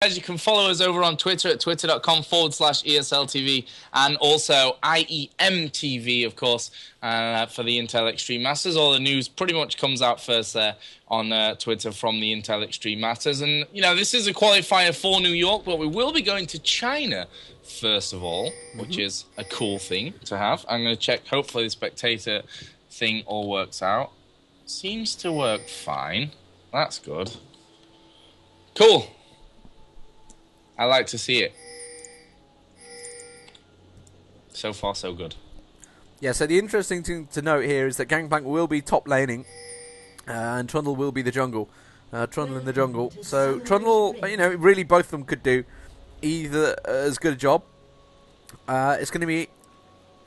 Guys, you can follow us over on Twitter at twitter.com/ESLTV and also IEM TV, of course, for the Intel Extreme Masters. All the news pretty much comes out first there on Twitter from the Intel Extreme Masters. And, you know, this is a qualifier for New York, but we will be going to China first of all, which is a cool thing to have. I'm going to check, hopefully the spectator thing all works out. Seems to work fine. That's good. Cool. I like to see it. So far, so good. Yeah, so the interesting thing to note here is that Gangplank will be top laning, and Trundle will be the jungle. Trundle in the jungle. So Trundle, you know, really both of them could do either as good a job. It's going to be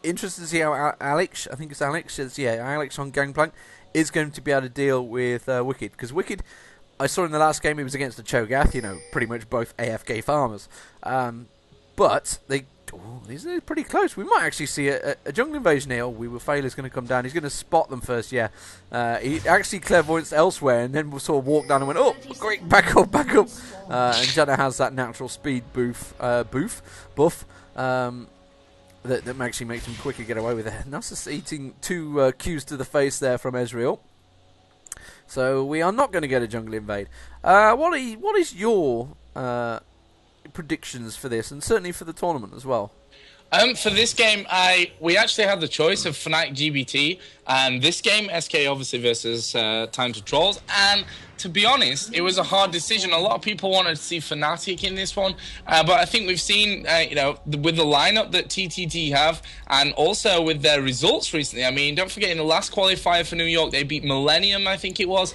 interesting to see how AlexIch, I think it's AlexIch, yeah, AlexIch on Gangplank is going to be able to deal with Wickd, because Wickd, I saw in the last game he was against the Cho'Gath, you know, pretty much both AFK farmers. But these are pretty close. We might actually see a jungle invasion here. wewillfailer is going to come down. He's going to spot them first, yeah. He actually clairvoyanced elsewhere and then sort of walked down and went, oh, great, back up. And Janna has that natural speed buff that actually makes him quickly get away with it. Nasus eating two Qs to the face there from Ezreal. So we are not going to get a jungle invade. What is your predictions for this, and certainly for the tournament as well? For this game, we actually had the choice of Fnatic GBT, and this game, SK obviously versus Time to Trolls, and to be honest, it was a hard decision. A lot of people wanted to see Fnatic in this one, but I think we've seen, you know, with the lineup that TTT have, and also with their results recently. I mean, don't forget, in the last qualifier for New York, they beat Millennium, I think it was.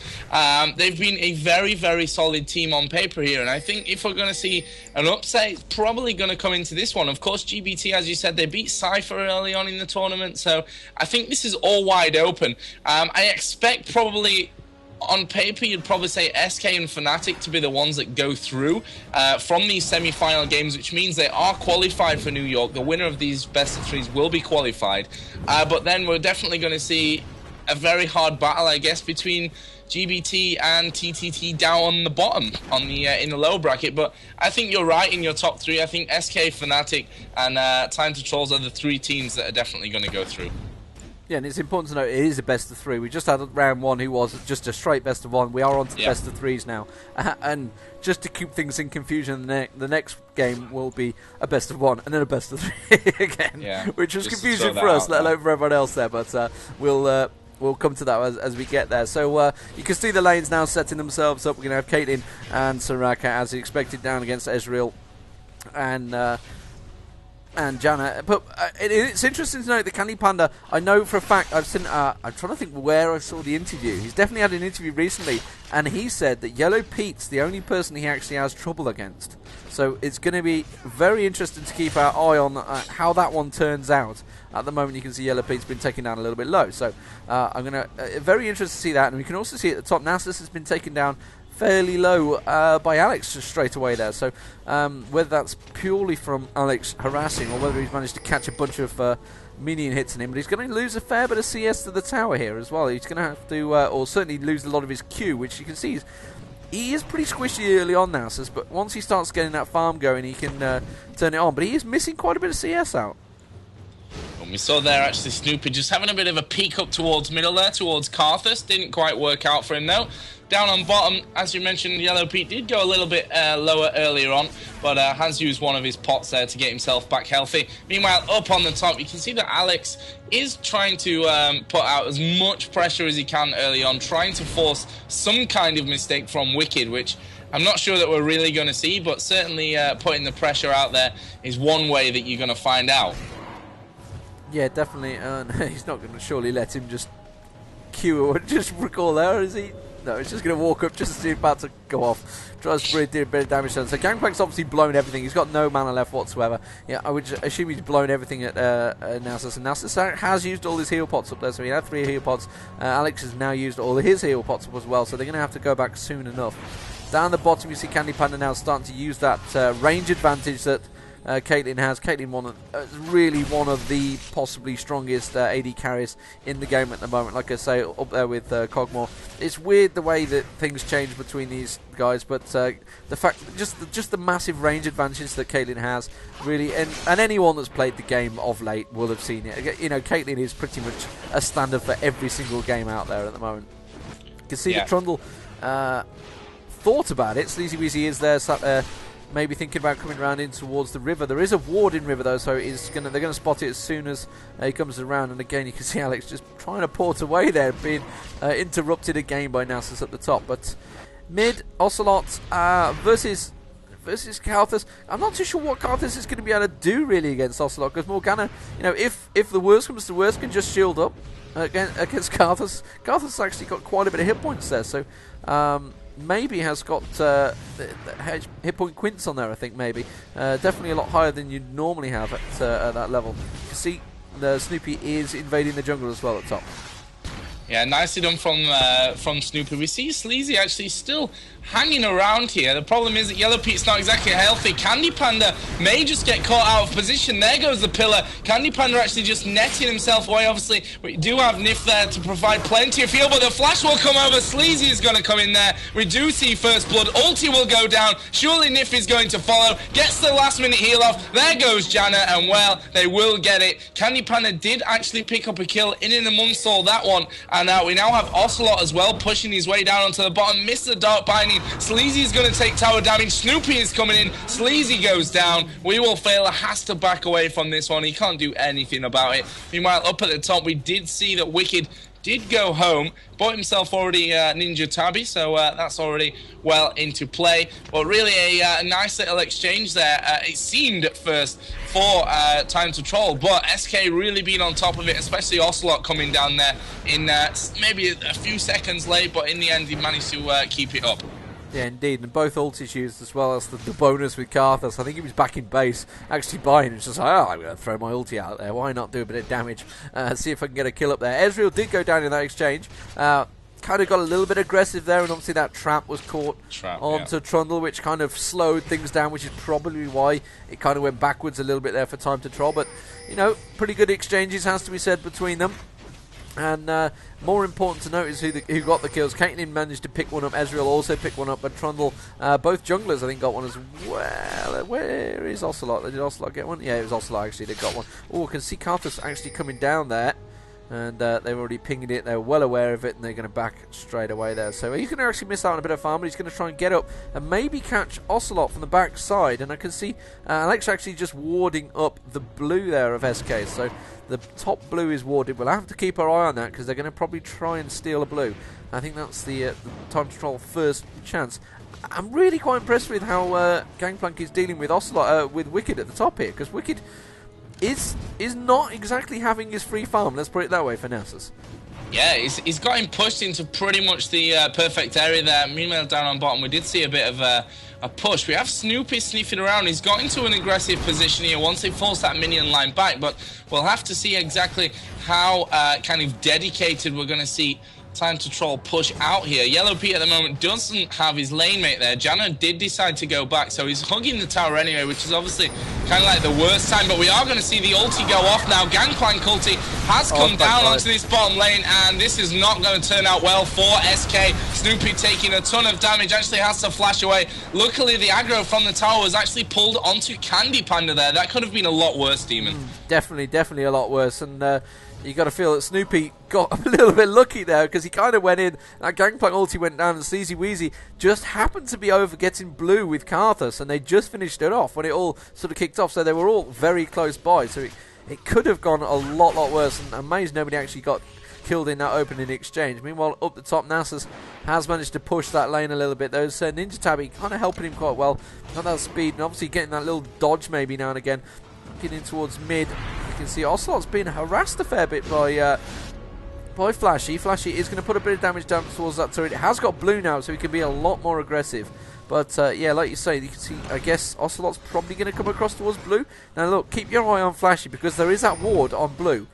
They've been a very, very solid team on paper here, and I think if we're going to see an upset, it's probably going to come into this one. Of course, GBT, as you said, they beat Cypher early on in the tournament, so I think this is all wide open. I expect probably, on paper, you'd probably say SK and Fnatic to be the ones that go through from these semi-final games, which means they are qualified for New York. The winner of these best of threes will be qualified. But then we're definitely going to see a very hard battle, I guess, between GBT and TTT down on the bottom, on the in the low bracket. But I think you're right in your top three. I think SK, Fnatic, and Time to Trolls are the three teams that are definitely going to go through. Yeah, and it's important to note it is a best of three. We just had round one who was just a straight best of one. We are on to the best of threes now. And just to keep things in confusion, the next game will be a best of one and then a best of three again, which was confusing for us, let alone for everyone else there. But we'll come to that as we get there. So you can see the lanes now setting themselves up. We're going to have Caitlyn and Soraka, as expected, down against Ezreal and Janna. But it's interesting to note that CandyPanda, I know for a fact, I've seen, I'm trying to think where I saw the interview. He's definitely had an interview recently, and he said that yellowpete's the only person he actually has trouble against. So it's going to be very interesting to keep our eye on how that one turns out. At the moment, you can see yellowpete's been taken down a little bit low. So I'm going to very interested to see that. And we can also see at the top, Nasus has been taken down fairly low by Alex just straight away there. So whether that's purely from Alex harassing or whether he's managed to catch a bunch of minion hits in him, but he's going to lose a fair bit of CS to the tower here as well. He's going to have to, or certainly lose a lot of his Q, which you can see he is pretty squishy early on, Nasus, but once he starts getting that farm going, he can turn it on. But he is missing quite a bit of CS out. And we saw there actually Snoopeh just having a bit of a peek up towards middle there, towards Karthus. Didn't quite work out for him though. Down on bottom, as you mentioned, yellowpete did go a little bit lower earlier on, but has used one of his pots there to get himself back healthy. Meanwhile, up on the top, you can see that Alex is trying to put out as much pressure as he can early on, trying to force some kind of mistake from Wickd, which I'm not sure that we're really going to see, but certainly putting the pressure out there is one way that you're going to find out. Yeah, definitely. He's not going to surely let him just Q or just recall there, is he? No, he's just going to walk up just as he's about to go off. Tries to do a bit of damage. So Gangplank's obviously blown everything. He's got no mana left whatsoever. Yeah, I would assume he's blown everything at Nasus. And Nasus has used all his heal pots up there. So he had 3 heal pots. Alex has now used all of his heal pots up as well. So they're going to have to go back soon enough. Down the bottom, you see CandyPanda now starting to use that range advantage that Caitlyn has. Caitlyn really one of the possibly strongest AD carries in the game at the moment. Like I say, up there with Cogmore. It's weird the way that things change between these guys, but the fact, just the massive range advantage that Caitlyn has, really, and anyone that's played the game of late will have seen it. You know, Caitlyn is pretty much a standard for every single game out there at the moment. You can see that Trundle thought about it. SleazyWeazy is there, sat there, maybe thinking about coming around in towards the river. There is a ward in river though, so they're going to spot it as soon as he comes around. And again, you can see Alex just trying to port away there, being interrupted again by Nasus at the top. But mid, Ocelote versus Karthus. I'm not too sure what Karthus is going to be able to do really against Ocelote, because Morgana, you know, if the worst comes to worst, can just shield up against Karthus. Karthus actually got quite a bit of hit points there, so maybe has got the hit point quints on there, I think, maybe. Definitely a lot higher than you'd normally have at that level. You can see the Snoopeh is invading the jungle as well at top. Yeah, nicely done from Snoopeh. We see Sleazy actually still hanging around here. The problem is that yellowpete's not exactly healthy. CandyPanda may just get caught out of position. There goes the pillar. CandyPanda actually just netting himself away. Obviously, we do have Nyph there to provide plenty of fuel, but the flash will come over. Sleazy is going to come in there. We do see first blood. Ulti will go down. Surely Nyph is going to follow. Gets the last minute heal off. There goes Janna, and well, they will get it. CandyPanda did actually pick up a kill in and amongst all that one. And we now have Ocelote as well, pushing his way down onto the bottom. Missed the dark binding. Sleazy is going to take tower damage. Snoopeh is coming in. Sleazy goes down. wewillfailer has to back away from this one. He can't do anything about it. Meanwhile, up at the top, we did see that Wickd did go home, bought himself already Ninja Tabi, so that's already well into play. But really a nice little exchange there. It seemed at first for time to troll, but SK really being on top of it, especially Ocelote coming down there in maybe a few seconds late, but in the end he managed to keep it up. Yeah, indeed, and both ultis used as well as the bonus with Karthus. I think he was back in base, actually buying. It's just like, oh, I'm going to throw my ulti out there. Why not do a bit of damage? See if I can get a kill up there. Ezreal did go down in that exchange. Kind of got a little bit aggressive there, and obviously that trap was caught onto Trundle, which kind of slowed things down, which is probably why it kind of went backwards a little bit there for time to troll. But, you know, pretty good exchanges, has to be said, between them. And more important to note is who got the kills. Caitlyn managed to pick one up. Ezreal also picked one up. But Trundle, both junglers, I think, got one as well. Where is Ocelote? Did Ocelote get one? Yeah, it was Ocelote actually that got one. Oh, I can see Karthus actually coming down there. And they're already pinging it. They're well aware of it, and they're going to back straight away there. So he's going to actually miss out on a bit of farm, but he's going to try and get up and maybe catch Ocelote from the back side. And I can see AlexIch actually just warding up the blue there of SK. So the top blue is warded. We'll have to keep our eye on that because they're going to probably try and steal a blue. I think that's the time to troll first chance. I'm really quite impressed with how Gangplank is dealing with Ocelote, with Wickd at the top here, because Wickd is not exactly having his free farm, let's put it that way, for Nasus. Yeah, he's got him pushed into pretty much the perfect area there. Meanwhile, down on bottom, we did see a bit of a push. We have Snoopeh sniffing around. He's got into an aggressive position here once he forced that minion line back, but we'll have to see exactly how kind of dedicated we're going to see time to troll push out here. yellowpete at the moment doesn't have his lane mate there. Janna did decide to go back, so he's hugging the tower anyway, which is obviously kind of like the worst time, but we are going to see the ulti go off now. Gangplank ulti has come down onto this bottom lane, and this is not going to turn out well for SK. Snoopeh taking a ton of damage, actually has to flash away. Luckily, the aggro from the tower was actually pulled onto CandyPanda there. That could have been a lot worse, Deman. Definitely a lot worse, and you got to feel that Snoopeh got a little bit lucky there, because he kind of went in, that Gangplank ulti went down, and SleazyWeazy just happened to be over getting blue with Karthus, and they just finished it off when it all sort of kicked off, so they were all very close by, so it could have gone a lot worse, and I'm amazed nobody actually got killed in that opening exchange. Meanwhile, up the top, Nasus has managed to push that lane a little bit. Those Ninja Tabi kind of helping him quite well, got that speed, and obviously getting that little dodge maybe now and again. Getting towards mid, you can see Ocelote's been harassed a fair bit by Flashy. Flashy is going to put a bit of damage down towards that turret. It has got blue now, so he can be a lot more aggressive. But yeah, like you say, you can see, I guess Ocelote's probably going to come across towards blue. Now look, keep your eye on Flashy, because there is that ward on blue.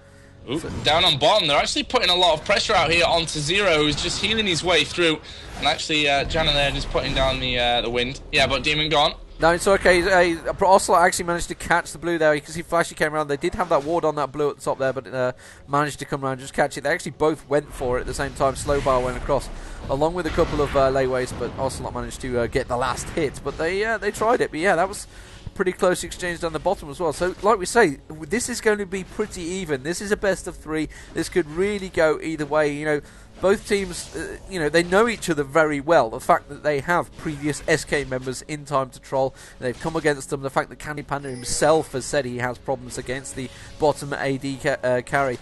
Ooh, so down on bottom, they're actually putting a lot of pressure out here onto Zero, who's just healing his way through. And actually, Janna there just putting down the wind. Yeah, but Deman gone. No, it's okay. Ocelote actually managed to catch the blue there. You can see Flashy came around. They did have that ward on that blue at the top there, but managed to come around and just catch it. They actually both went for it at the same time. Slowbar went across, along with a couple of layways, but Ocelote managed to get the last hit. But they tried it. But yeah, that was a pretty close exchange down the bottom as well. So, like we say, this is going to be pretty even. This is a best of 3. This could really go either way. You know, both teams, they know each other very well. The fact that they have previous SK members in Time to Troll, they've come against them. The fact that CandyPanda himself has said he has problems against the bottom AD carry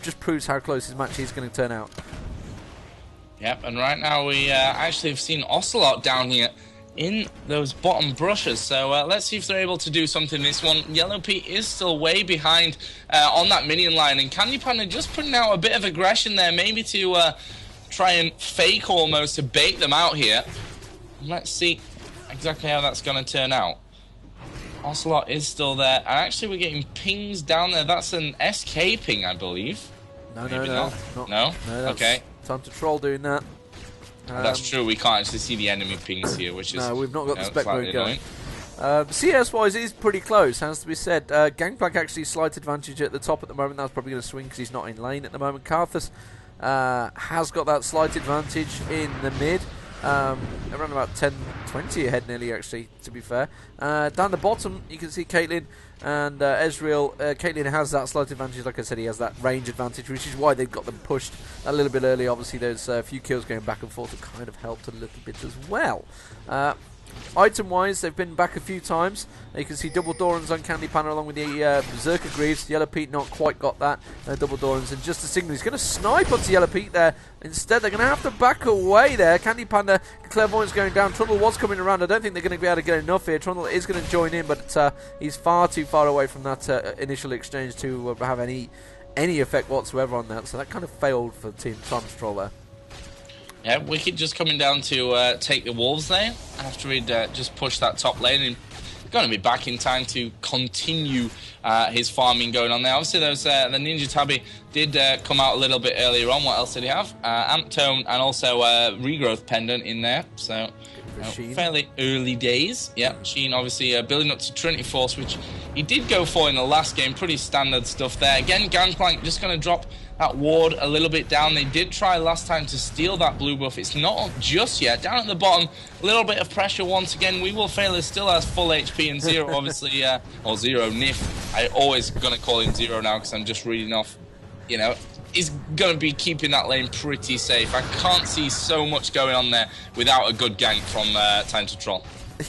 just proves how close his match is going to turn out. Yep, and right now we actually have seen Ocelote down here in those bottom brushes, so let's see if they're able to do something in this one. yellowpete is still way behind on that minion line, and CandyPanda just putting out a bit of aggression there, maybe to try and fake almost to bait them out here. Let's see exactly how that's going to turn out. Ocelote is still there, and actually we're getting pings down there. That's an SK ping, I believe. No. Okay. Time to Troll doing that. That's true, we can't actually see the enemy pings here, which is... No, we've not got the spec mode going. CS-wise is pretty close, has to be said. Gangplank actually slight advantage at the top at the moment. That's probably going to swing because he's not in lane at the moment. Karthus has got that slight advantage in the mid. Around about 10-20 ahead nearly, actually, to be fair. Down the bottom, you can see Caitlyn and Ezreal. Caitlyn has that slight advantage. Like I said, he has that range advantage, which is why they've got them pushed a little bit early. Obviously, there's a few kills going back and forth that kind of helped a little bit as well. Item-wise, they've been back a few times. You can see double Dorans on CandyPanda along with the Berserker Greaves. yellowpete not quite got that. Double Dorans, and just a signal. He's going to snipe onto yellowpete there. Instead, they're going to have to back away there. CandyPanda, Clairvoyant's going down. Trundle was coming around. I don't think they're going to be able to get enough here. Trundle is going to join in, but he's far too far away from that initial exchange to have any effect whatsoever on that. So that kind of failed for Team Time to Troll there. Yeah, Wickd just coming down to take the Wolves there after he'd just pushed that top lane, and going to be back in time to continue his farming going on there. Obviously, those the Ninja Tabby did come out a little bit earlier on. What else did he have? Amp Tome and also Regrowth Pendant in there. So fairly early days. Yeah, Sheen obviously building up to Trinity Force, which he did go for in the last game. Pretty standard stuff there. Again, Gangplank just going to drop that ward a little bit down. They did try last time to steal that blue buff. It's not up just yet. Down at the bottom, a little bit of pressure once again. wewillfailer still has full HP and zero, obviously, or zero Nyph. I always gonna call him zero now because I'm just reading off. You know, he's gonna be keeping that lane pretty safe. I can't see so much going on there without a good gank from Time to Troll.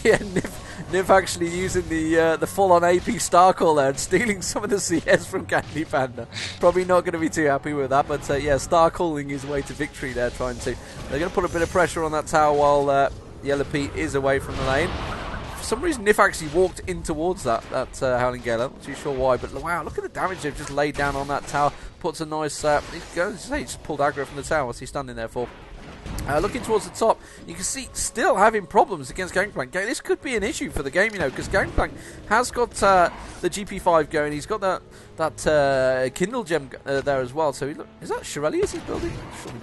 Yeah, Nyph actually using the full-on AP star call there and stealing some of the CS from CandyPanda. Probably not going to be too happy with that, but yeah, star calling his way to victory there, they're going to put a bit of pressure on that tower while yellowpete is away from the lane. For some reason, Nyph actually walked in towards that Howling Gale. I'm not too sure why, but wow, look at the damage they've just laid down on that tower. Puts a nice... he just pulled aggro from the tower. What's he standing there for? Looking towards the top, you can see still having problems against Gangplank. This could be an issue for the game, you know, because Gangplank has got the GP5 going. He's got that Kindle gem there as well. So is that Shirelius he's building? Surely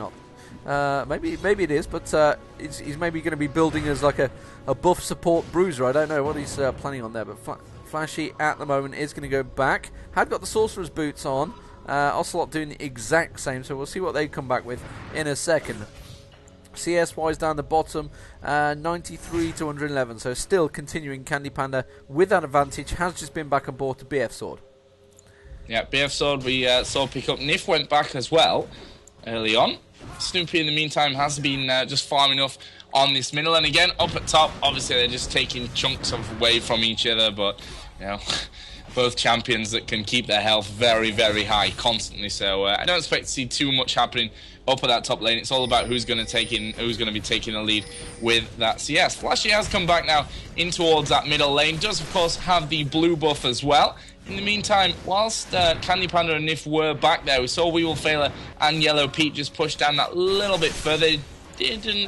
not. Maybe it is, but he's maybe going to be building as like a buff support bruiser. I don't know what he's planning on there, but Flashy at the moment is going to go back. Had got the Sorcerer's boots on. Ocelote doing the exact same, so we'll see what they come back with in a second. CS-wise down the bottom, 93 to 111, so still continuing CandyPanda with that advantage. Has just been back and bought a BF Sword. Yeah, BF Sword we saw pick up. Nyph went back as well early on. Snoopeh in the meantime has been just farming off on this middle, and again up at top, obviously they're just taking chunks away from each other, but you know, both champions that can keep their health very, very high constantly, so I don't expect to see too much happening up at that top lane. It's all about who's going to be taking the lead with that CS. Flashy has come back now in towards that middle lane. Does of course have the blue buff as well. In the meantime, whilst CandyPanda and Nyph were back there, we saw wewillfailer and yellowpete just push down that little bit further.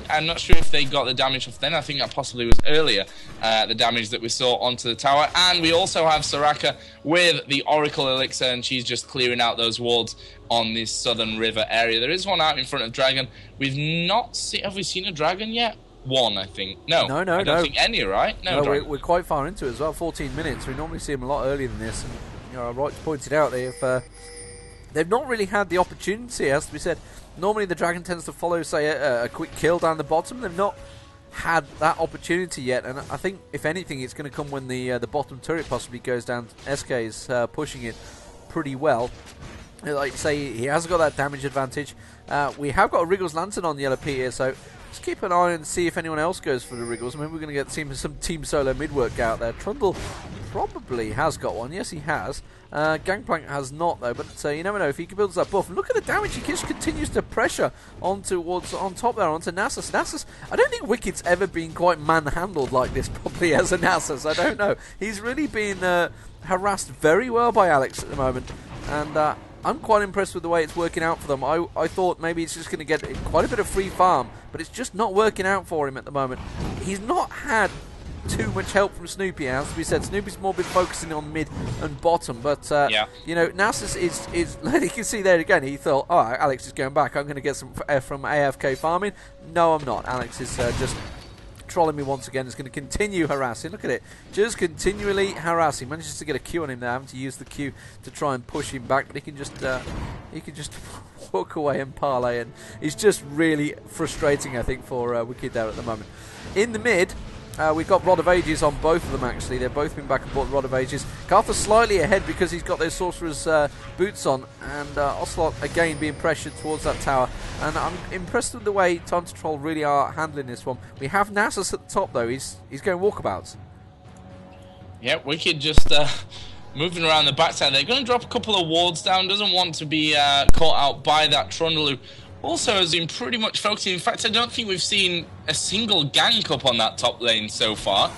I'm not sure if they got the damage off then. I think that possibly was earlier, the damage that we saw onto the tower. And we also have Soraka with the Oracle Elixir, and she's just clearing out those wards on this southern river area. There is one out in front of Dragon. Have we seen a Dragon yet? one, I think. No, no, I don't think any, right? No, we're quite far into it as well, 14 minutes. We normally see them a lot earlier than this, and you know, right to point it out, they've not really had the opportunity, it has to be said. Normally the Dragon tends to follow, say, a quick kill down the bottom. They've not had that opportunity yet, and I think, if anything, it's going to come when the bottom turret possibly goes down. SK is pushing it pretty well. Like you say, he has got that damage advantage. We have got a Wriggles Lantern on the yellowpete here, so let's keep an eye and see if anyone else goes for the Wriggles. Maybe we're going to get some team solo mid-work out there. Trundle probably has got one. Yes, he has. Gangplank has not, though, but you never know if he builds that buff. And look at the damage he just continues to pressure on top there, onto Nasus. Nasus, I don't think Wicked's ever been quite manhandled like this, probably, as a Nasus. I don't know. He's really been harassed very well by Alex at the moment, and I'm quite impressed with the way it's working out for them. I thought maybe he's just going to get quite a bit of free farm, but it's just not working out for him at the moment. He's not had too much help from Snoopeh, as we said. Snoopeh's more been focusing on mid and bottom, but you know, Nasus is you can see there again, he thought, oh, Alex is going back, I'm going to get some from AFK farming. No, I'm not. Alex is just trolling me once again. Is going to continue harassing. Look at it, just continually harassing. Manages to get a Q on him there, having to use the Q to try and push him back, but he can just walk away and parlay, and it's just really frustrating, I think, for Wickd there at the moment. In the mid, we've got Rod of Ages on both of them, actually. They've both been back and forth, Rod of Ages. Karthus slightly ahead because he's got those Sorcerer's boots on, and Ocelote again being pressured towards that tower. And I'm impressed with the way Time to Troll really are handling this one. We have Nasus at the top, though. He's going walkabouts. Yeah, Wickd just moving around the backside. They're going to drop a couple of wards down. Doesn't want to be caught out by that Trundle, who also has been pretty much focusing. In fact, I don't think we've seen a single gank up on that top lane so far.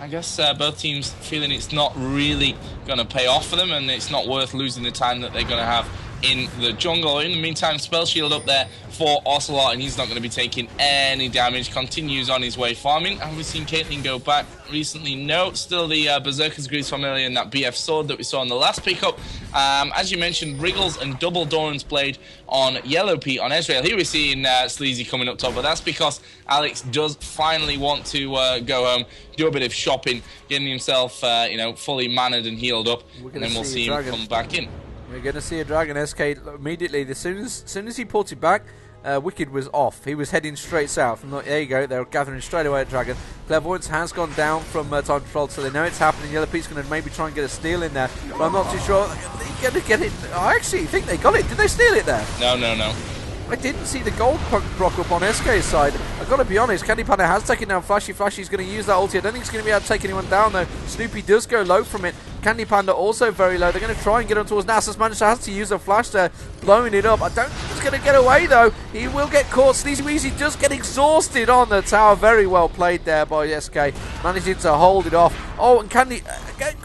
I guess both teams feeling it's not really going to pay off for them, and it's not worth losing the time that they're going to have in the jungle. In the meantime, Spell Shield up there for Ocelote, and he's not going to be taking any damage. Continues on his way farming. Have we seen Caitlyn go back recently? No, still the Berserker's Grease Familiar and that BF Sword that we saw in the last pickup. As you mentioned, Wriggles and double Doran's Blade on yellowpete on Ezreal. Here we're seeing Sleazy coming up top, but that's because Alex does finally want to go home, do a bit of shopping, getting himself you know, fully mannered and healed up, and then we'll see him come back in. We're going to see a Dragon. SK immediately, as soon as he ported back, Wicked was off. He was heading straight south. And there you go, they're gathering straight away at Dragon. Clairvoyance has gone down from Time to Troll, so they know it's happening. Yellowpete's going to maybe try and get a steal in there, but I'm not too sure. They're going to get it. I actually think they got it. Did they steal it there? No. I didn't see the gold proc up on SK's side. I've got to be honest, CandyPanda has taken down Flashy. Flashy's going to use that ulti. I don't think he's going to be able to take anyone down, though. Snoopeh does go low from it. CandyPanda also very low. They're going to try and get on towards Nasus. Manager has to use a flash there, blowing it up. I don't think he's going to get away, though. He will get caught. SleazyWeazy does get exhausted on the tower. Very well played there by SK, managing to hold it off. Oh, and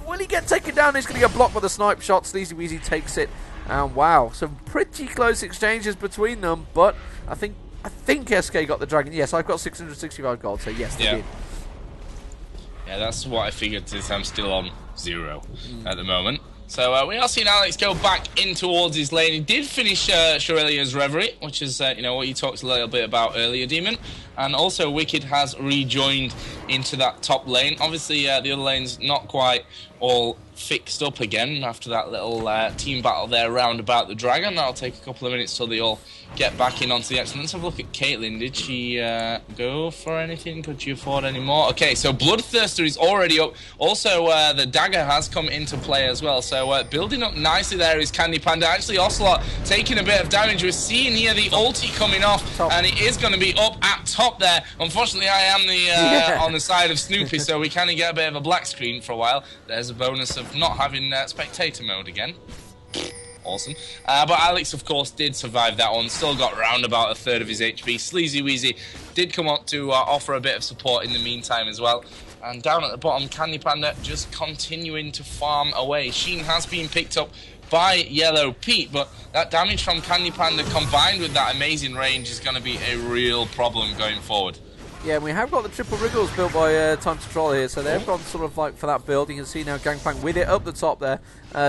will he get taken down? He's going to get blocked by the snipe shot. SleazyWeazy takes it. And wow, some pretty close exchanges between them, but I think SK got the Dragon. Yes, I've got 665 gold, so yes, they did. Yeah, that's what I figured, since I'm still on 0 at the moment. So we are seeing Alex go back in towards his lane. He did finish Shurelya's Reverie, which is you know, what you talked a little bit about earlier, Deman. And also Wicked has rejoined into that top lane. Obviously the other lane's not quite all fixed up again after that little team battle there round about the Dragon. That'll take a couple of minutes till they all get back in onto the action. Let's have a look at Caitlyn. Did she go for anything? Could she afford any more? Okay, so Bloodthirster is already up. Also, the dagger has come into play as well. So building up nicely there is CandyPanda. Actually, Ocelote taking a bit of damage. We're seeing here the ulti coming off, and it is going to be up at top there. Unfortunately, I am the on the side of Snoopeh, so we kind of get a bit of a black screen for a while. There's a bonus of not having spectator mode again. Awesome. But Alex, of course, did survive that one. Still got around about a third of his HP. SleazyWeazy did come up to offer a bit of support in the meantime as well. And down at the bottom, CandyPanda just continuing to farm away. Sheen has been picked up by yellowpete, but that damage from CandyPanda combined with that amazing range is going to be a real problem going forward. Yeah, we have got the triple wriggles built by Time to Troll here, so they've gone sort of like for that build. You can see now Gangplank with it up the top there,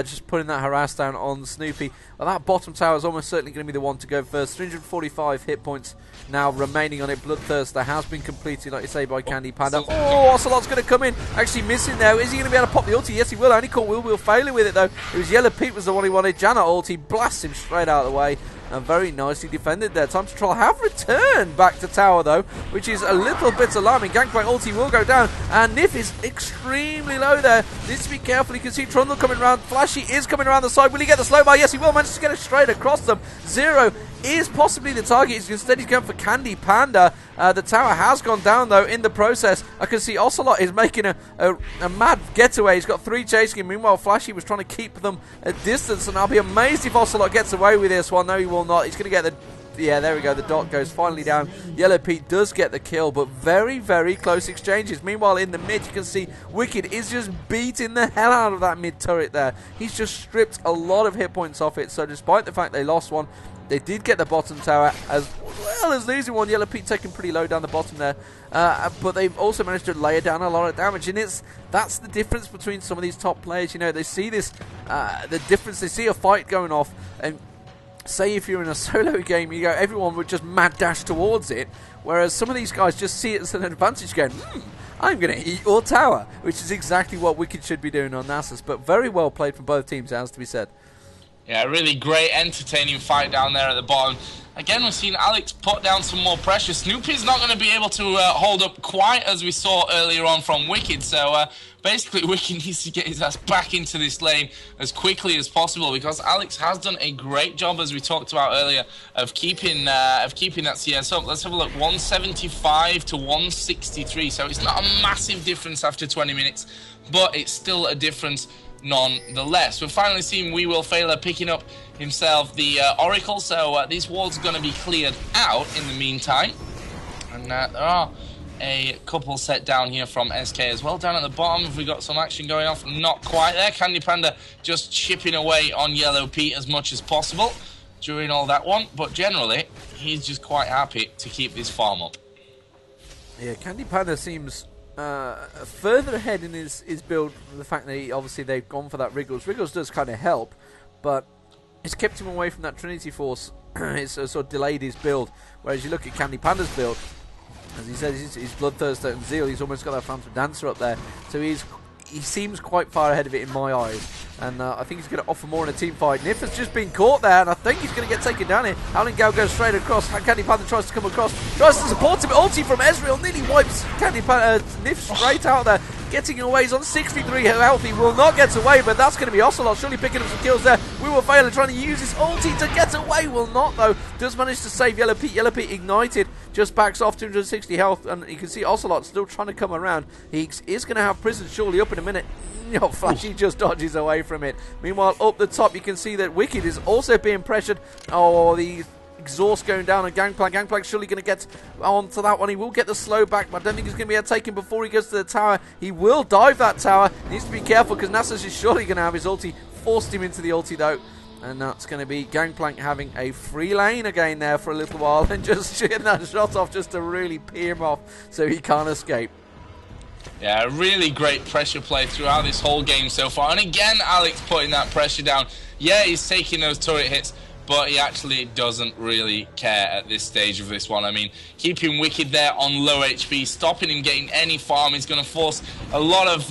just putting that harass down on Snoopeh. Well, that bottom tower is almost certainly going to be the one to go first. 345 hit points now remaining on it. Bloodthirster has been completed, like you say, by CandyPanda. Oh, Ocelote's going to come in, actually missing there. Is he going to be able to pop the ulti? Yes, he will. Only caught wewillfailer with it, though. It was yellowpete was the one he wanted. Janna ulti blasts him straight out of the way. And very nicely defended there. Time to Troll have returned back to tower, though, which is a little bit alarming. Gangplank ulti will go down, and Nyph is extremely low there. Needs to be careful. You can see Trundle coming around. Flashy is coming around the side. Will he get the slow by? Yes, he will. Manage to get it straight across them. Zero is possibly the target. Instead, he's going for CandyPanda. The tower has gone down, though, in the process. I can see Ocelote is making a mad getaway. He's got 3 chasing him. Meanwhile, Flashy was trying to keep them at distance, and I'll be amazed if Ocelote gets away with this one. No, he will not. He's going to get the... Yeah, there we go. The dot goes finally down. yellowpete does get the kill, but very, very close exchanges. Meanwhile, in the mid, you can see Wickd is just beating the hell out of that mid turret there. He's just stripped a lot of hit points off it, so despite the fact they lost one, they did get the bottom tower as well as losing one. yellowpete taking pretty low down the bottom there. But they've also managed to layer down a lot of damage. And that's the difference between some of these top players. You know, they see this, the difference. They see a fight going off. And say if you're in a solo game, you go, everyone would just mad dash towards it. Whereas some of these guys just see it as an advantage going, I'm going to eat your tower. Which is exactly what Wickd should be doing on Nasus. But very well played from both teams, it has to be said. Yeah, really great, entertaining fight down there at the bottom. Again, we've seen Alex put down some more pressure. Snoopeh's not going to be able to hold up quite as we saw earlier on from Wickd. So basically, Wickd needs to get his ass back into this lane as quickly as possible, because Alex has done a great job, as we talked about earlier, of keeping that CS up. Let's have a look. 175 to 163. So it's not a massive difference after 20 minutes, but it's still a difference nonetheless. We're finally seeing wewillfailer picking up himself the Oracle, so these walls are going to be cleared out in the meantime. And there are a couple set down here from SK as well. Down at the bottom, have we got some action going off? Not quite there. CandyPanda just chipping away on yellowpete as much as possible during all that one, but generally, he's just quite happy to keep this farm up. Yeah, CandyPanda seems further ahead in his build. The fact that obviously they've gone for that Wriggles. Wriggles does kind of help, but it's kept him away from that Trinity Force. It's sort of delayed his build. Whereas you look at CandyPanda's build, as he says, he's Bloodthirster and Zeal. He's almost got that Phantom Dancer up there, so he seems quite far ahead of it in my eyes. And I think he's going to offer more in a team fight. Nyph has just been caught there, and I think he's going to get taken down here. Gal goes straight across. CandyPanda tries to come across, tries to support him. Ulti from Ezreal nearly wipes Nyph straight out there. Getting away, he's on 63 health. He will not get away, but that's going to be Ocelote surely picking up some kills there. wewillfailer trying to use his ulti to get away. Will not, though. Does manage to save yellowpete. yellowpete ignited. Just backs off 260 health, and you can see Ocelote still trying to come around. He is going to have prison surely up in a minute. No, Flashy just dodges away from it. Meanwhile, up the top, you can see that Wickd is also being pressured. Oh, the exhaust going down on Gangplank. Gangplank's surely going to get onto that one. He will get the slow back, but I don't think he's going to be able to take him before he goes to the tower. He will dive that tower. He needs to be careful because Nasus is surely going to have his ulti. Forced him into the ulti, though. And that's going to be Gangplank having a free lane again there for a little while and just shooting that shot off just to really pee him off so he can't escape. Yeah, really great pressure play throughout this whole game so far. And again, Alex putting that pressure down. Yeah, he's taking those turret hits, but he actually doesn't really care at this stage of this one. I mean, keeping Wickd there on low HP, stopping him getting any farm is going to force a lot of,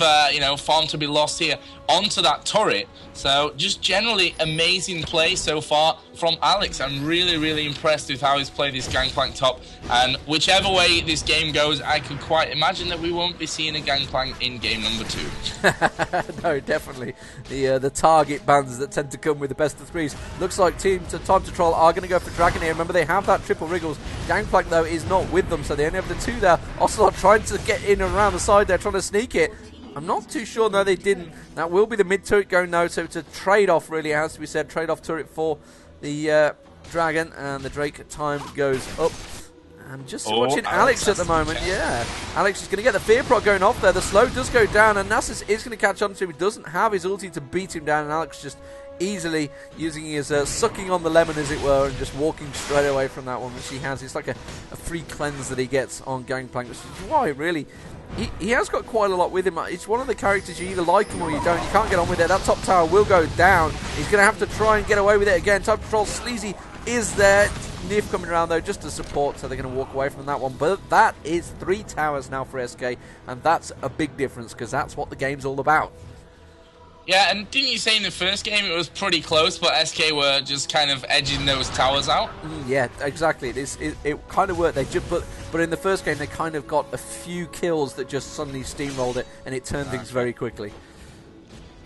farm to be lost here onto that turret. So just generally amazing play so far from Alex. I'm really, really impressed with how he's played this Gangplank top. And whichever way this game goes, I can quite imagine that we won't be seeing a Gangplank in game number 2. No, definitely. The target bans that tend to come with the best of threes. Looks like Time to Troll are going to go for Dragon here. Remember, they have that triple Wriggles. Gangplank, though, is not with them, so they only have the 2 there. Ocelote trying to get in and around the side there, trying to sneak it. I'm not too sure. No, they didn't. That will be the mid turret going, though, so it's a trade-off, really, it has to be said. Trade-off turret for the Dragon, and the Drake time goes up. I'm just watching Alex at the moment. Yeah, Alex is going to get the fear proc going off there. The slow does go down, and Nasus is going to catch on to him. He doesn't have his ulti to beat him down, and Alex just easily using his sucking on the lemon, as it were, and just walking straight away from that one, which he has. It's like a free cleanse that he gets on Gangplank, which is why, really, he has got quite a lot with him. It's one of the characters you either like him or you don't. You can't get on with it. That top tower will go down. He's going to have to try and get away with it again. Time to control. Sleazy is there. Nyph coming around, though, just to support, so they're going to walk away from that one. But that is 3 towers now for SK, and that's a big difference, because that's what the game's all about. Yeah, and didn't you say in the first game it was pretty close, but SK were just kind of edging those towers out? Yeah, exactly. It kind of worked. They just, but in the first game they kind of got a few kills that just suddenly steamrolled it, and it turned things very quickly.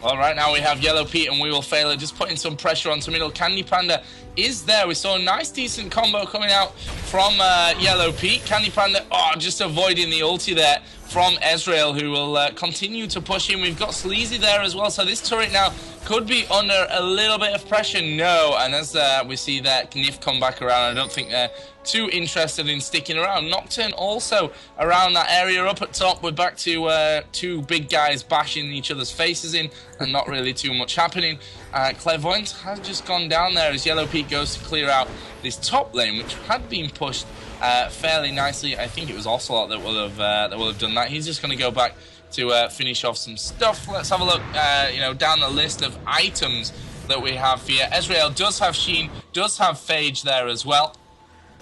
Well, right now we have yellowpete and wewillfailer just putting some pressure onto middle. CandyPanda is there. We saw a nice, decent combo coming out from yellowpete. CandyPanda, just avoiding the ulti there from Ezreal, who will continue to push in. We've got Sleazy there as well, so this turret now could be under a little bit of pressure. No, and as we see that Nyph come back around, I don't think they're too interested in sticking around. Nocturne also around that area. Up at top, we're back to 2 big guys bashing each other's faces in, and not really too much happening. Clairvoyant has just gone down there as yellowpete goes to clear out this top lane, which had been pushed fairly nicely. I think it was Ocelote that will have done that. He's just going to go back to finish off some stuff. Let's have a look, down the list of items that we have here. Ezreal does have Sheen, does have Phage there as well.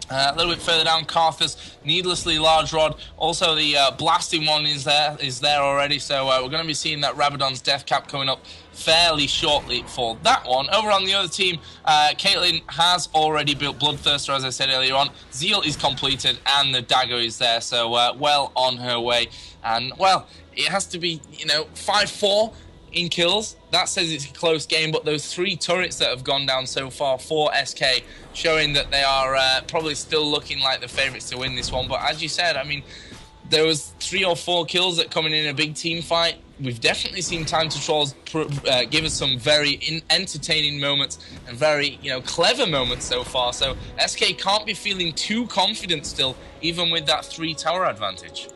A little bit further down, Karthus, needlessly large rod. Also, the blasting one is there already. So we're going to be seeing that Rabadon's death cap coming up fairly shortly for that one. Over on the other team, Caitlyn has already built Bloodthirster, as I said earlier on. Zeal is completed, and the dagger is there. So well on her way. And well, it has to be 5-4 in kills. That says it's a close game, but those 3 turrets that have gone down so far for SK, showing that they are probably still looking like the favourites to win this one. But as you said, I mean, there was 3 or 4 kills that coming in a big team fight. We've definitely seen Time to Trolls give us some very entertaining moments and very clever moments so far. So SK can't be feeling too confident still, even with that 3 tower advantage.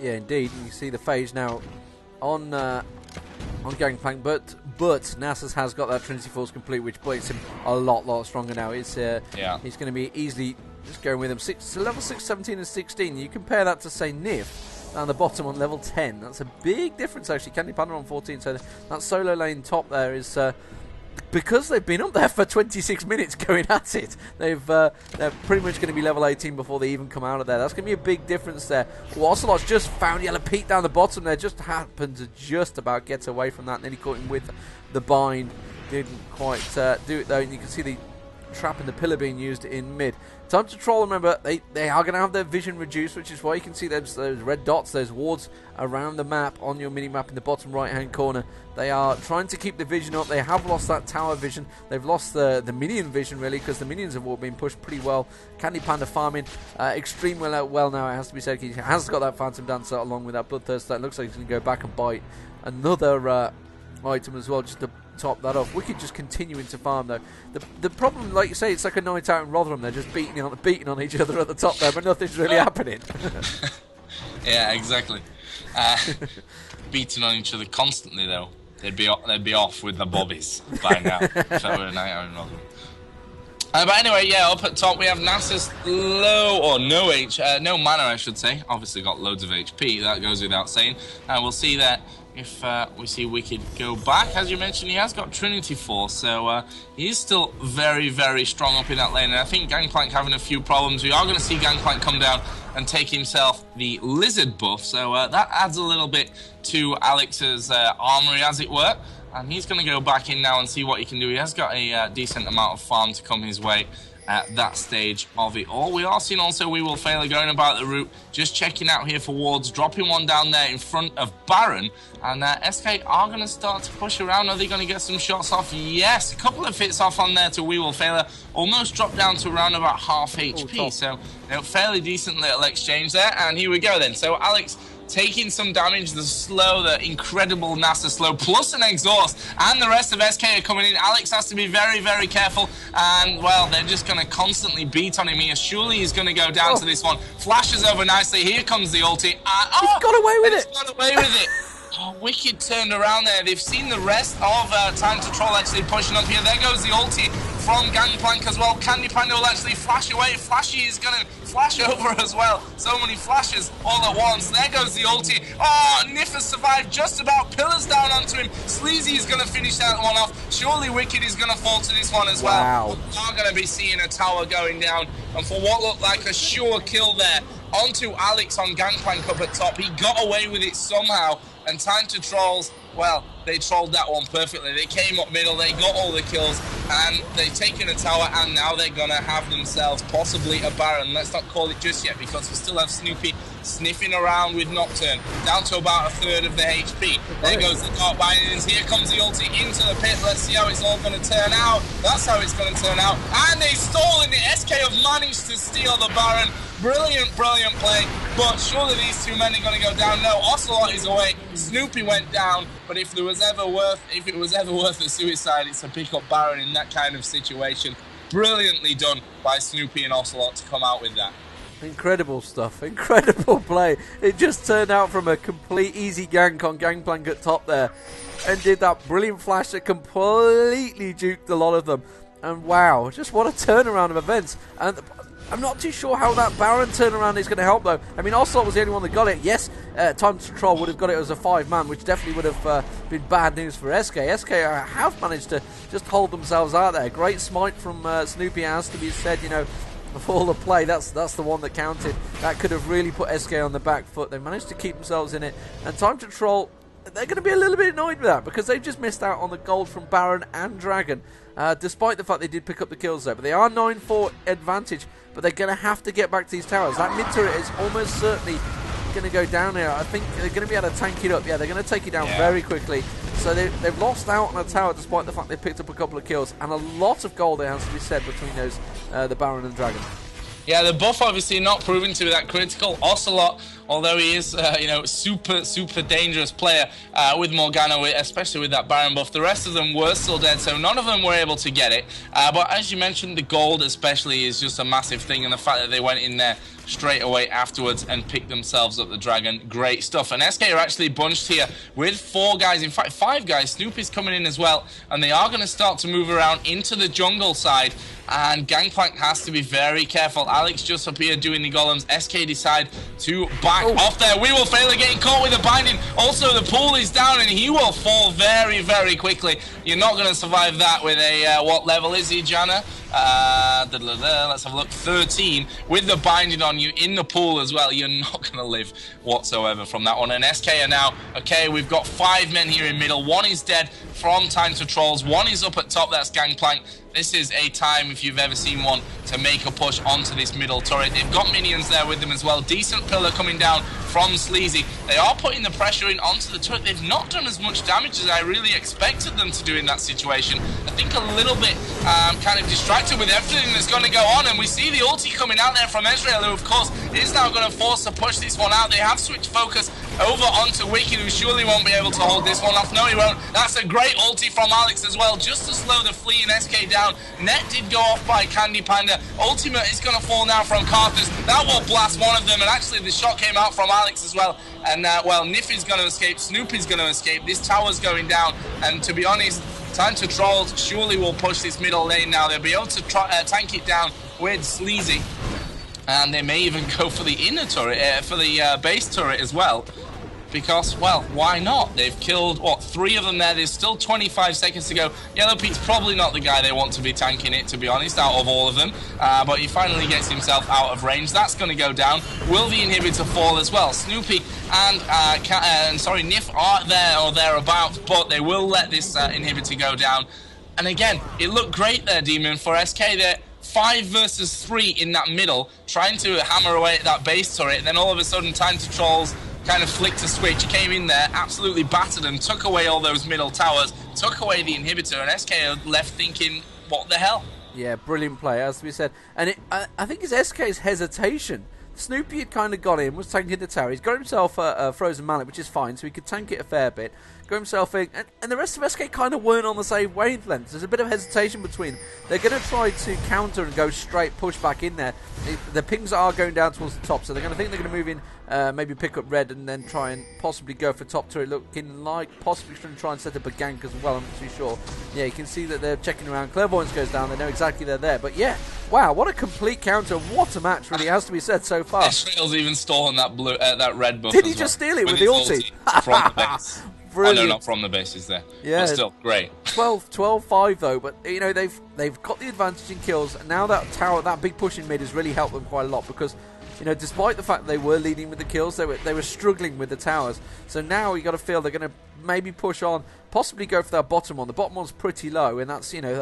Yeah, indeed. You see the phase now on Gangplank, but Nasus has got that Trinity Force complete, which makes him a lot stronger now. He's going to be easily just going with him. So level 6, 17 and 16. You compare that to, say, Nyph down the bottom on level 10. That's a big difference, actually. CandyPanda on 14, so that solo lane top there is... because they've been up there for 26 minutes going at it, they're pretty much going to be level 18 before they even come out of there. That's going to be a big difference there. Well, Ocelote's just found yellowpete down the bottom there, just happened to just about get away from that, and then he caught him with the bind. Didn't quite do it though, and you can see the trap and the pillar being used in mid. Time to Troll, remember, they are going to have their vision reduced, which is why you can see those red dots, those wards around the map on your mini-map in the bottom right-hand corner. They are trying to keep the vision up. They have lost that tower vision. They've lost the minion vision, really, because the minions have all been pushed pretty well. CandyPanda farming extremely well now, it has to be said. He has got that Phantom Dancer along with that Bloodthirster. It looks like he's going to go back and bite another item as well, just to top that off. Wickd just continuing to farm though. The problem, like you say, it's like a night out in Rotherham. They're just beating on each other at the top there, but nothing's really happening. Yeah, exactly. Beating on each other constantly though. They'd be off with the bobbies by now if it were a night out in Rotherham. But anyway, yeah, up at top we have Nasus no mana, I should say. Obviously got loads of HP, that goes without saying. We'll see that if we see Wickd go back. As you mentioned, he has got Trinity Force, so he is still very, very strong up in that lane. And I think Gangplank having a few problems. We are going to see Gangplank come down and take himself the Lizard buff, so that adds a little bit to Alex's armory, as it were. And he's going to go back in now and see what he can do. He has got a decent amount of farm to come his way at that stage of it all. We are seeing also wewillfailer going about the route, just checking out here for wards, dropping one down there in front of Baron. And SK are going to start to push around. Are they going to get some shots off? Yes, a couple of hits off on there to wewillfailer. Almost dropped down to around about half HP. So fairly decent little exchange there. And here we go then. So Alex taking some damage, the incredible Nasus slow, plus an exhaust, and the rest of SK are coming in. Alex has to be very, very careful, and, well, they're just going to constantly beat on him here. Surely he's going to go down to this one. Flashes over nicely. Here comes the ulti. He's got away with it. He's got away with it. Oh, Wickd turned around there. They've seen the rest of Time to Troll actually pushing up here. There goes the ulti from Gangplank as well. CandyPanda will actually flash away. Flashy is going to flash over as well. So many flashes all at once. There goes the ulti. Oh, Nyph has survived just about. Pillars down onto him. Sleazy is going to finish that one off. Surely Wickd is going to fall to this one as well. We are going to be seeing a tower going down. And for what looked like a sure kill there, onto Alex on Gangplank up at top. He got away with it somehow. And Time to Trolls, well, they trolled that one perfectly. They came up middle, they got all the kills, and they've taken a tower, and now they're going to have themselves possibly a Baron. Let's not call it just yet, because we still have Snoopeh sniffing around with Nocturne, down to about a third of the HP. There goes the Dark Bindings. Here comes the ulti into the pit. Let's see how it's all going to turn out. That's how it's going to turn out. And they stole in the SK have managed to steal the Baron. Brilliant, brilliant play, but surely these two men are going to go down. No, Ocelote is away. Snoopeh went down, but if it was ever worth a suicide, it's to pick up Baron in that kind of situation. Brilliantly done by Snoopeh and Ocelote to come out with that. Incredible stuff, incredible play. It just turned out from a complete easy gank on Gangplank at top there, and did that brilliant flash that completely juked a lot of them. And wow, just what a turnaround of events. And I'm not too sure how that Baron turnaround is going to help, though. I mean, Ocelote was the only one that got it. Yes, Time to Troll would have got it as a 5-man, which definitely would have been bad news for SK. SK have managed to just hold themselves out there. Great smite from Snoopeh, has to be said, you know, of all the play, that's the one that counted. That could have really put SK on the back foot. They managed to keep themselves in it. And Time to Troll, they're going to be a little bit annoyed with that, because they've just missed out on the gold from Baron and Dragon, despite the fact they did pick up the kills there. But they are 9-4 advantage, but they're going to have to get back to these towers. That mid turret is almost certainly going to go down here. I think they're going to be able to tank it up. Yeah, they're going to take it down very quickly. So they've lost out on a tower, despite the fact they picked up a couple of kills, and a lot of gold, it has to be said, between those the Baron and Dragon. Yeah, the buff obviously not proving to be that critical. Ocelote, although he is, super dangerous player with Morgana, especially with that Baron buff. The rest of them were still dead, so none of them were able to get it. But as you mentioned, the gold especially is just a massive thing, and the fact that they went in there straight away afterwards and picked themselves up the Dragon, great stuff. And SK are actually bunched here with 4 guys, in fact 5 guys. Snoopeh is coming in as well, and they are going to start to move around into the jungle side, and Gangplank has to be very careful. AlexIch just up here doing the golems. SK decide to back off there. wewillfailer getting caught with a binding. Also the pool is down, and he will fall very, very quickly. You're not going to survive that with a, what level is he, Janna? Let's have a look. 13 with the binding on you in the pool as well. You're not going to live whatsoever from that one. And SK are now, okay, we've got 5 men here in middle. 1 is dead from Time to Trolls. 1 is up at top. That's Gangplank. This is a time, if you've ever seen one, to make a push onto this middle turret. They've got minions there with them as well. Decent pillar coming down from Sleazy. They are putting the pressure in onto the turret. They've not done as much damage as I really expected them to do in that situation. I think a little bit kind of distracted with everything that's going to go on. And we see the ulti coming out there from Ezreal, who of course is now going to force to push this one out. They have switched focus over onto Wickd, who surely won't be able to hold this one off. No, he won't. That's a great ulti from Alex as well, just to slow the fleeing SK down. Net did go off by CandyPanda. Ultimate is going to fall now from Karthus. That will blast one of them, and actually the shot came out from Alex as well. And well, Nyph is going to escape, Snoopeh is going to escape. This tower's going down, and to be honest, Time to Trolls surely will push this middle lane now. They'll be able to tank it down with Sleazy, and they may even go for the inner turret, for the base turret as well. Because, well, why not? They've killed, what, 3 of them there. There's still 25 seconds to go. Yellowpete's probably not the guy they want to be tanking it, to be honest, out of all of them. But he finally gets himself out of range. That's going to go down. Will the inhibitor fall as well? Snoopeh and Nyph are there or thereabouts, but they will let this inhibitor go down. And again, it looked great there, Deman, for SK there. 5 versus 3 in that middle, trying to hammer away at that base turret. And then all of a sudden, Time to Trolls kind of flicked a switch, came in there, absolutely battered and took away all those middle towers, took away the inhibitor, and SK are left thinking, what the hell? Yeah, brilliant play, as we said. And I think it's SK's hesitation. Snoopeh had kind of got in, was tanking the tower. He's got himself a frozen mallet, which is fine, so he could tank it a fair bit. got himself in, and the rest of SK kind of weren't on the same wavelength. There's a bit of hesitation between them. They're going to try to counter and go straight push back in there. The pings are going down towards the top, so they're going to move in, maybe pick up red and then try and possibly go for top turret, looking like possibly going to try and set up a gank as well. I'm not too sure. Yeah, you can see that they're checking around. Clairvoyance goes down. They know exactly they're there. But yeah, wow, what a complete counter. What a match, really, has to be said so far. Israel's even stolen that red buff. Did he just steal it with the ulti? From the base. Brilliant. Oh, no, not from the base, is there? Yeah. But still, great. 12-5 though, but you know they've got the advantage in kills, and now that tower, that big push in mid has really helped them quite a lot, because you know, despite the fact they were leading with the kills, they were struggling with the towers. So now you got to feel they're going to maybe push on, possibly go for that bottom one. The bottom one's pretty low, and that's, you know,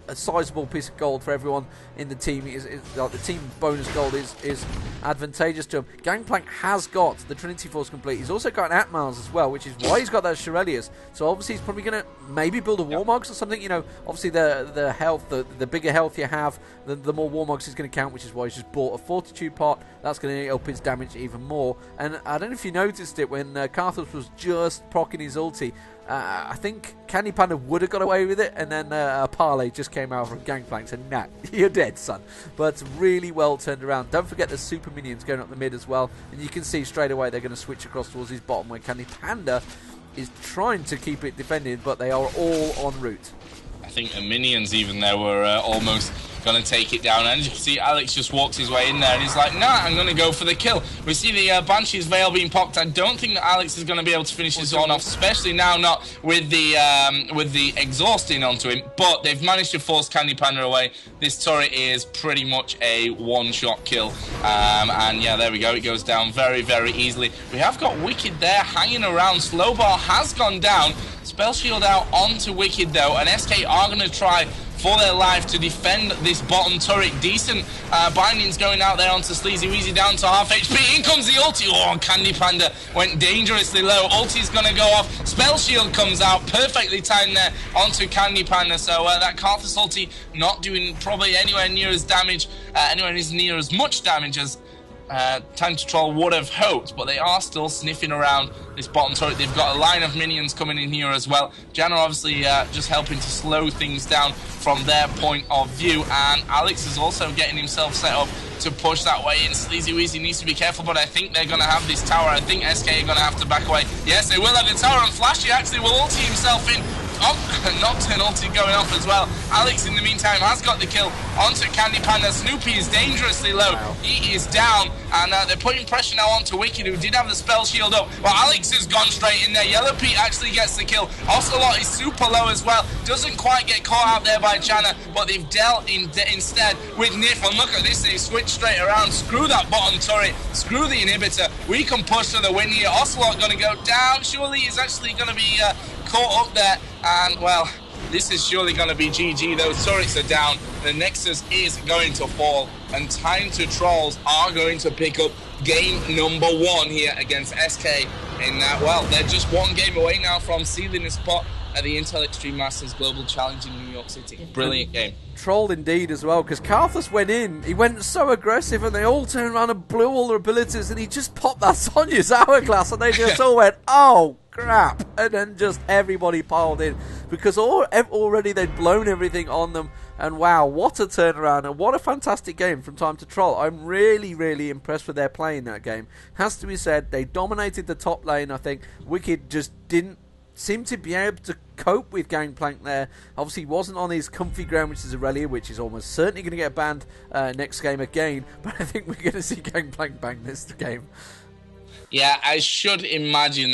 a sizable piece of gold for everyone in the team. Like the team bonus gold is advantageous to him. Gangplank has got the Trinity Force complete. He's also got Atmals as well, which is why he's got that Shirelius. So obviously he's probably going to maybe build a Warmogs or something. You know, obviously the health, the bigger health you have, the more Warmogs is going to count, which is why he's just bought a Fortitude pot. That's going to up his damage even more. And I don't know if you noticed it when Karthus was just proccing his ulti. I think CandyPanda would have got away with it, and then a parlay just came out from Gangplank and said, nah, you're dead, son. But really well turned around. Don't forget the super minions going up the mid as well, and you can see straight away they're going to switch across towards his bottom, where CandyPanda is trying to keep it defended, but they are all en route. I think the minions even there were almost going to take it down, and as you can see, Alex just walks his way in there and he's like, nah, I'm going to go for the kill. We see the Banshee's Veil being popped. I don't think that Alex is going to be able to finish this one off, especially now not with the exhausting onto him, but they've managed to force CandyPanda away. This turret is pretty much a one-shot kill, and yeah, there we go, it goes down very, very easily. We have got Wickd there hanging around. Slowbar has gone down. Spell shield out onto Wickd though, and SK are going to try for their life to defend this bottom turret. Decent bindings going out there onto SleazyWeazy, down to half HP. In comes the ulti. Oh, CandyPanda went dangerously low. Ulti's going to go off. Spell shield comes out. Perfectly timed there onto CandyPanda. So that Karthus ulti not doing probably anywhere near as much damage as Time to Troll would have hoped, but they are still sniffing around this bottom turret. They've got a line of minions coming in here as well. Janna obviously just helping to slow things down from their point of view, and Alex is also getting himself set up to push that way in. SleazyWeazy needs to be careful, but I think they're going to have this tower. I think SK are going to have to back away. Yes, they will have the tower, and Flashy actually will ulti himself in. Oh, Nocturne ulti going off as well. Alex, in the meantime, has got the kill onto CandyPanda. Snoopeh is dangerously low. Wow. He is down, and they're putting pressure now onto Wickd, who did have the spell shield up. But Alex has gone straight in there. yellowpete actually gets the kill. Ocelote is super low as well. Doesn't quite get caught out there by Janna, but they've dealt instead with Nyph. And look at this, they switch straight around. Screw that bottom turret. Screw the inhibitor. We can push to the win here. Ocelote going to go down. Surely he's actually going to be caught up there, and well, this is surely going to be GG. Those turrets are down, the Nexus is going to fall, and Time to Trolls are going to pick up game number 1 here against SK in that, well, they're just one game away now from sealing a spot at the Intel Extreme Masters Global Challenge in New York City. Brilliant game. Trolled indeed as well, because Karthus went in, he went so aggressive, and they all turned around and blew all their abilities, and he just popped that Sonya's hourglass, and they just all went, oh crap, and then just everybody piled in, because already they'd blown everything on them. And wow, what a turnaround, and what a fantastic game from Time to Troll. I'm really, really impressed with their play in that game. Has to be said, they dominated the top lane. I think Wickd just didn't seem to be able to cope with Gangplank there. Obviously, he wasn't on his comfy ground, which is Aurelia, which is almost certainly going to get banned next game again. But I think we're going to see Gangplank bang this game. Yeah, I should imagine that